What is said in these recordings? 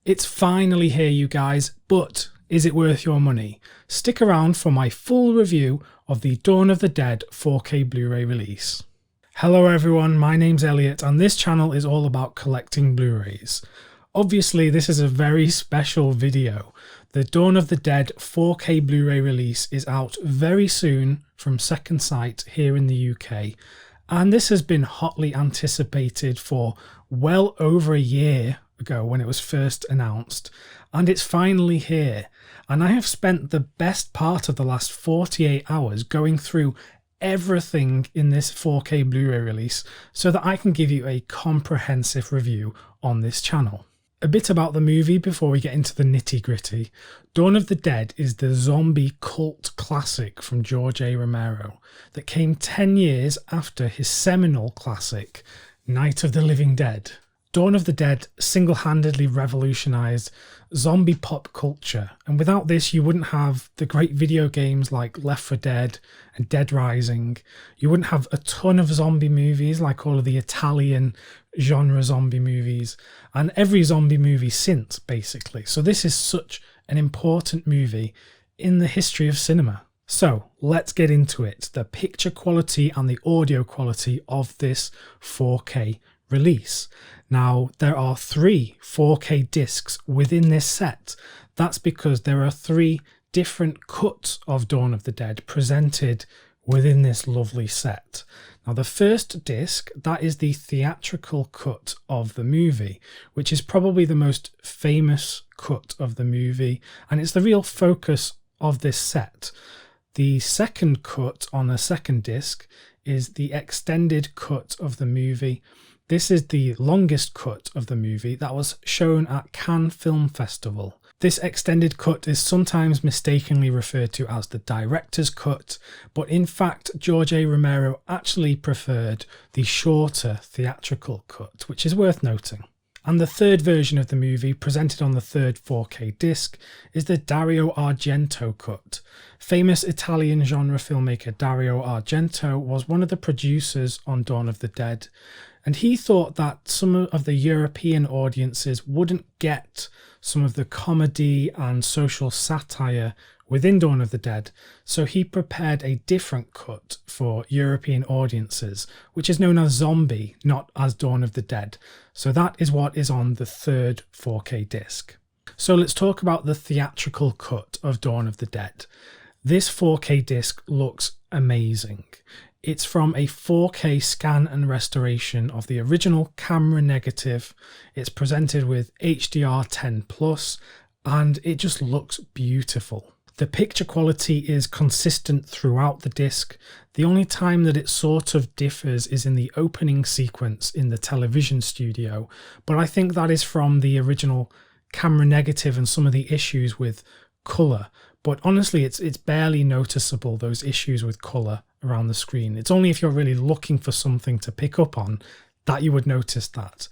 It's finally here, you guys, but is it worth your money? Stick around for my full review of the Dawn of the Dead 4K Blu-ray release. Hello everyone, my name's Elliot and this channel is all about collecting Blu-rays. Obviously this is a very special video. The Dawn of the Dead 4K Blu-ray release is out very soon from Second Sight here in the UK, and this has been hotly anticipated for well over a year ago when it was first announced, and it's finally here. And I have spent the best part of the last 48 hours going through everything in this 4K Blu-ray release so that I can give you a comprehensive review on this channel. A bit about the movie before we get into the nitty-gritty. Dawn of the Dead is the zombie cult classic from George A. Romero that came 10 years after his seminal classic, Night of the Living Dead. Dawn of the Dead single-handedly revolutionised zombie pop culture, and without this you wouldn't have the great video games like Left 4 Dead and Dead Rising. You wouldn't have a ton of zombie movies like all of the Italian genre zombie movies, and every zombie movie since, basically. So this is such an important movie in the history of cinema. So let's get into it. The picture quality and the audio quality of this 4K release. Now, there are 3 4K discs within this set. That's because there are 3 different cuts of Dawn of the Dead presented within this lovely set. Now, the first disc, that is the theatrical cut of the movie, which is probably the most famous cut of the movie, and it's the real focus of this set. The second cut on the second disc is the extended cut of the movie. This is the longest cut of the movie that was shown at Cannes Film Festival. This extended cut is sometimes mistakenly referred to as the director's cut, but in fact George A. Romero actually preferred the shorter theatrical cut, which is worth noting. And the third version of the movie, presented on the third 4K disc, is the Dario Argento cut. Famous Italian genre filmmaker Dario Argento was one of the producers on Dawn of the Dead, and he thought that some of the European audiences wouldn't get some of the comedy and social satire within Dawn of the Dead, so he prepared a different cut for European audiences, which is known as Zombie, not as Dawn of the Dead. So that is what is on the third 4K disc. So let's talk about the theatrical cut of Dawn of the Dead. This 4K disc looks amazing. It's from a 4K scan and restoration of the original camera negative. It's presented with HDR10+, and it just looks beautiful. The picture quality is consistent throughout the disc. The only time that it sort of differs is in the opening sequence in the television studio, but I think that is from the original camera negative and some of the issues with colour. But honestly, it's barely noticeable, those issues with colour around the screen. It's only if you're really looking for something to pick up on that you would notice that.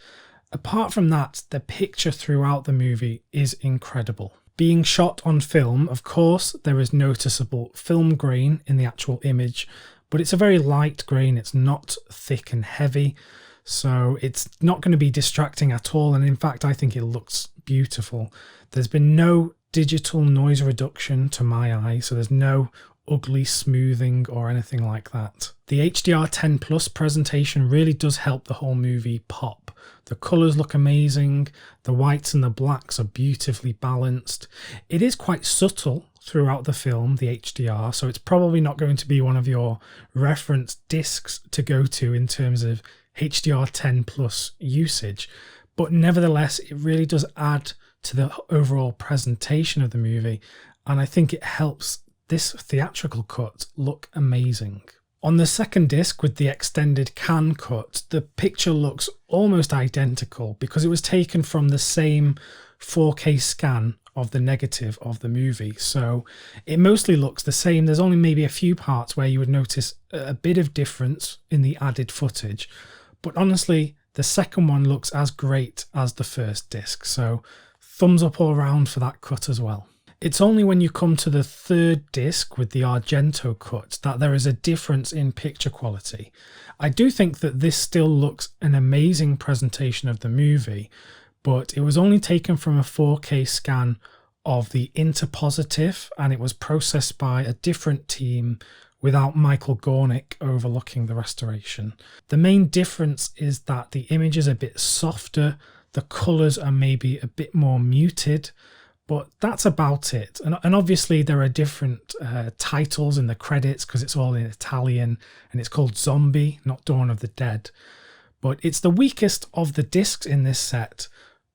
Apart from that, the picture throughout the movie is incredible. Being shot on film, of course, there is noticeable film grain in the actual image, but it's a very light grain. It's not thick and heavy, so it's not going to be distracting at all. And in fact, I think it looks beautiful. There's been no digital noise reduction to my eye, so there's no ugly smoothing or anything like that. The HDR10+ presentation really does help the whole movie pop. The colours look amazing, the whites and the blacks are beautifully balanced. It is quite subtle throughout the film, the HDR, so it's probably not going to be one of your reference discs to go to in terms of HDR10+ usage, but nevertheless it really does add to the overall presentation of the movie, and I think it helps this theatrical cut look amazing. On the second disc with the extended Cannes cut, the picture looks almost identical because it was taken from the same 4K scan of the negative of the movie, so it mostly looks the same. There's only maybe a few parts where you would notice a bit of difference in the added footage, but honestly the second one looks as great as the first disc, so thumbs up all around for that cut as well. It's only when you come to the third disc with the Argento cut that there is a difference in picture quality. I do think that this still looks an amazing presentation of the movie, but it was only taken from a 4K scan of the interpositive, and it was processed by a different team without Michael Gornick overlooking the restoration. The main difference is that the image is a bit softer, the colours are maybe a bit more muted, but that's about it. And obviously there are different titles in the credits because it's all in Italian, and it's called Zombie, not Dawn of the Dead. But it's the weakest of the discs in this set,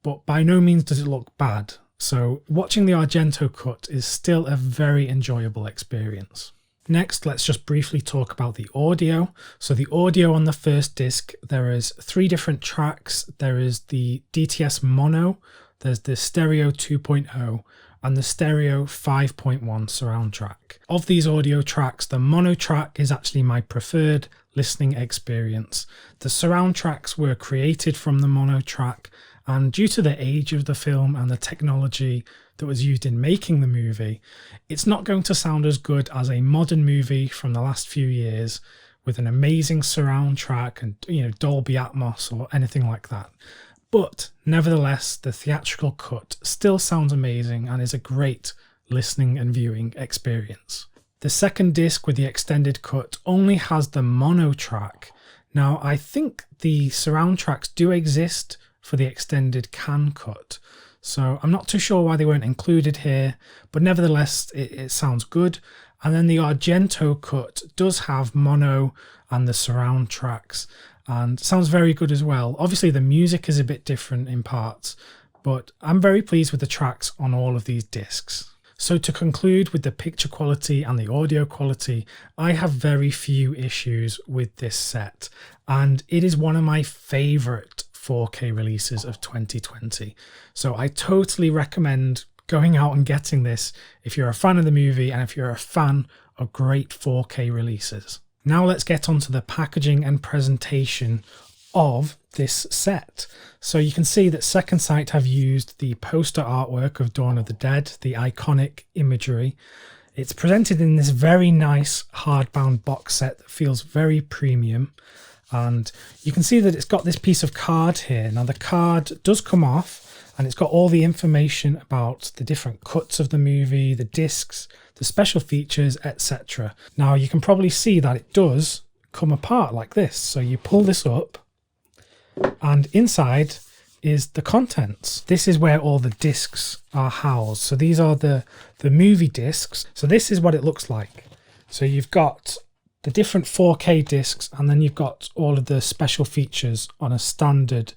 but by no means does it look bad. So watching the Argento cut is still a very enjoyable experience. Next, let's just briefly talk about the audio. So the audio on the first disc, there is 3 different tracks. There is the DTS mono, there's the stereo 2.0, and the stereo 5.1 surround track. Of these audio tracks, the mono track is actually my preferred listening experience. The surround tracks were created from the mono track, and due to the age of the film and the technology that was used in making the movie, it's not going to sound as good as a modern movie from the last few years with an amazing surround track and, Dolby Atmos or anything like that. But nevertheless, the theatrical cut still sounds amazing and is a great listening and viewing experience. The second disc with the extended cut only has the mono track. Now, I think the surround tracks do exist for the extended can cut, so I'm not too sure why they weren't included here, but nevertheless it sounds good. And then the Argento cut does have mono and the surround tracks, and sounds very good as well. Obviously the music is a bit different in parts, but I'm very pleased with the tracks on all of these discs. So to conclude with the picture quality and the audio quality, I have very few issues with this set, and it is one of my favourite 4K releases of 2020. So I totally recommend going out and getting this if you're a fan of the movie and if you're a fan of great 4K releases. Now let's get on to the packaging and presentation of this set. So you can see that Second Sight have used the poster artwork of Dawn of the Dead, the iconic imagery. It's presented in this very nice hardbound box set that feels very premium. And you can see that it's got this piece of card here. Now the card does come off, and it's got all the information about the different cuts of the movie, the discs, the special features, etc. Now you can probably see that it does come apart like this. So you pull this up, and inside is the contents. This is where all the discs are housed. So these are the movie discs. So this is what it looks like. So you've got the different 4K discs, and then you've got all of the special features on a standard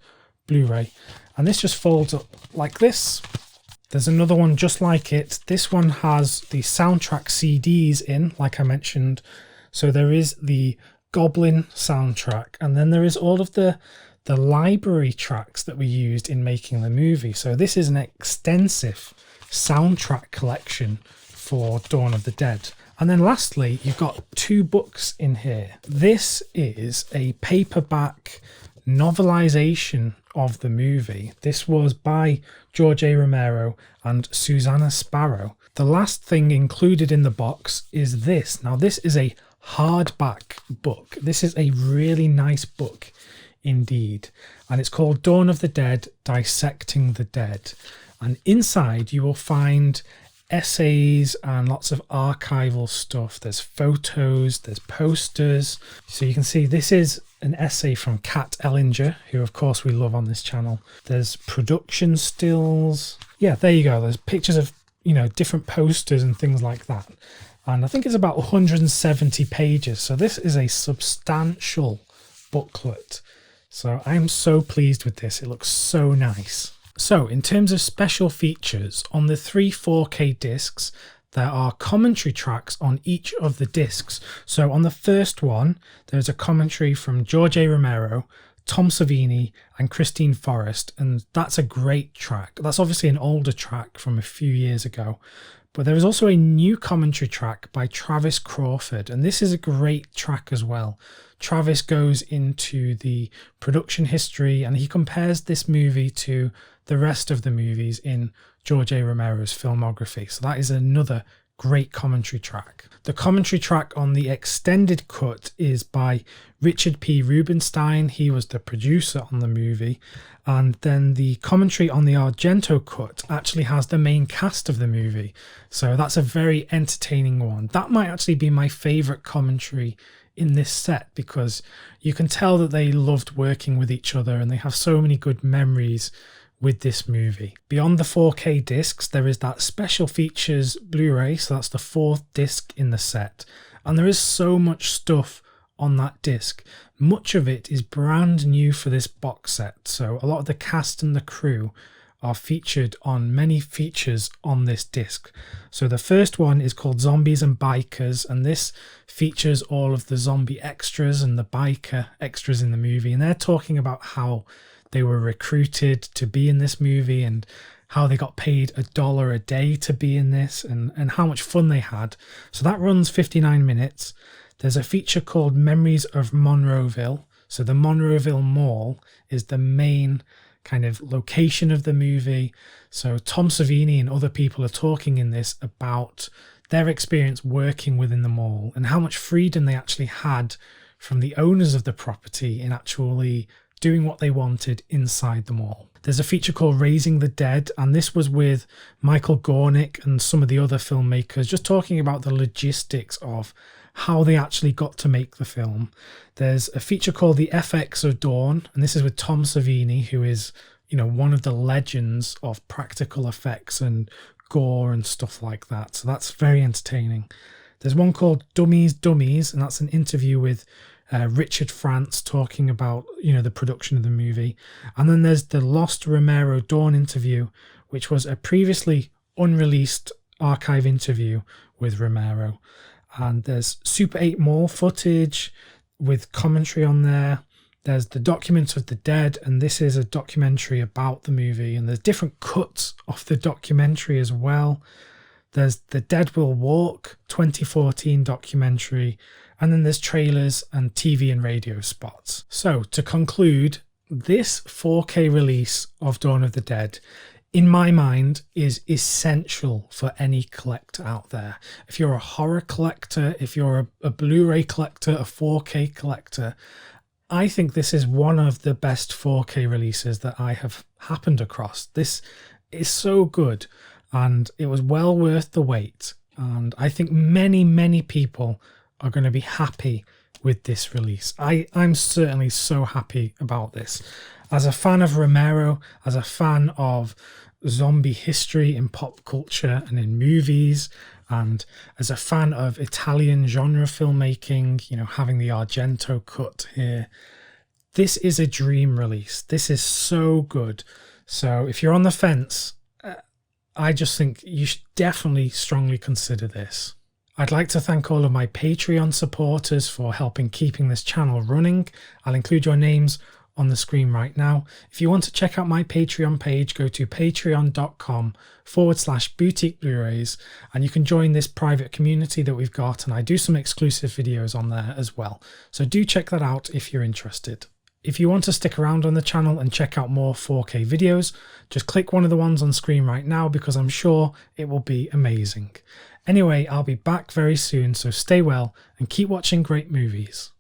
Blu-ray. And this just folds up like this. There's another one just like it. This one has the soundtrack CDs in, like I mentioned. So there is the Goblin soundtrack, and then there is all of the library tracks that were used in making the movie. So this is an extensive soundtrack collection for Dawn of the Dead. And then lastly, you've got 2 books in here. This is a paperback novelization of the movie. This was by George A. Romero and Susanna Sparrow. The last thing included in the box is this. Now this is a hardback book. This is a really nice book indeed, and it's called Dawn of the Dead, Dissecting the Dead. And inside you will find essays and lots of archival stuff. There's photos, there's posters. So you can see this is an essay from Kat Ellinger, who of course we love on this channel. There's production stills. Yeah, there you go. There's pictures of, different posters and things like that. And I think it's about 170 pages. So this is a substantial booklet. So I'm so pleased with this. It looks so nice. So in terms of special features, on the 3 4K discs, there are commentary tracks on each of the discs. So on the first one, there's a commentary from George A. Romero, Tom Savini and Christine Forrest, and that's a great track. That's obviously an older track from a few years ago. But there is also a new commentary track by Travis Crawford, and this is a great track as well. Travis goes into the production history and he compares this movie to the rest of the movies in George A. Romero's filmography. So that is another great commentary track. The commentary track on the extended cut is by Richard P. Rubinstein. He was the producer on the movie. And then the commentary on the Argento cut actually has the main cast of the movie. So that's a very entertaining one. That might actually be my favourite commentary in this set, because you can tell that they loved working with each other and they have so many good memories with this movie. Beyond the 4K discs, there is that special features Blu-ray, so that's the 4th disc in the set, and there is so much stuff on that disc. Much of it is brand new for this box set, so a lot of the cast and the crew are featured on many features on this disc. So the first one is called Zombies and Bikers, and this features all of the zombie extras and the biker extras in the movie, and they're talking about how they were recruited to be in this movie and how they got paid $1 a day to be in this, and how much fun they had. So that runs 59 minutes. There's a feature called Memories of Monroeville. So the Monroeville Mall is the main kind of location of the movie. So Tom Savini and other people are talking in this about their experience working within the mall and how much freedom they actually had from the owners of the property in actually doing what they wanted inside the mall. There's a feature called Raising the Dead, and this was with Michael Gornick and some of the other filmmakers, just talking about the logistics of how they actually got to make the film. There's a feature called The FX of Dawn, and this is with Tom Savini, who is, one of the legends of practical effects and gore and stuff like that. So that's very entertaining. There's one called Dummies, and that's an interview with Richard France talking about, the production of the movie. And then there's the Lost Romero Dawn interview, which was a previously unreleased archive interview with Romero. And there's Super 8 Mall footage with commentary on there. There's the Document of the Dead, and this is a documentary about the movie, and there's different cuts of the documentary as well. There's The Dead Will Walk 2014 documentary, and then there's trailers and TV and radio spots. So to conclude, this 4K release of Dawn of the Dead, in my mind, is essential for any collector out there. If you're a horror collector, if you're a Blu-ray collector, a 4K collector, I think this is one of the best 4K releases that I have happened across. This is so good, and it was well worth the wait. And I think many, many people are going to be happy with this release. I'm certainly so happy about this. As a fan of Romero, as a fan of zombie history in pop culture and in movies, and as a fan of Italian genre filmmaking, having the Argento cut here, this is a dream release. This is so good. So if you're on the fence, I just think you should definitely strongly consider this. I'd like to thank all of my Patreon supporters for helping keeping this channel running. I'll include your names on the screen right now. If you want to check out my Patreon page, go to patreon.com/boutique Blu-rays, and you can join this private community that we've got, and I do some exclusive videos on there as well. So do check that out if you're interested. If you want to stick around on the channel and check out more 4K videos, just click one of the ones on screen right now, because I'm sure it will be amazing. Anyway, I'll be back very soon, so stay well and keep watching great movies.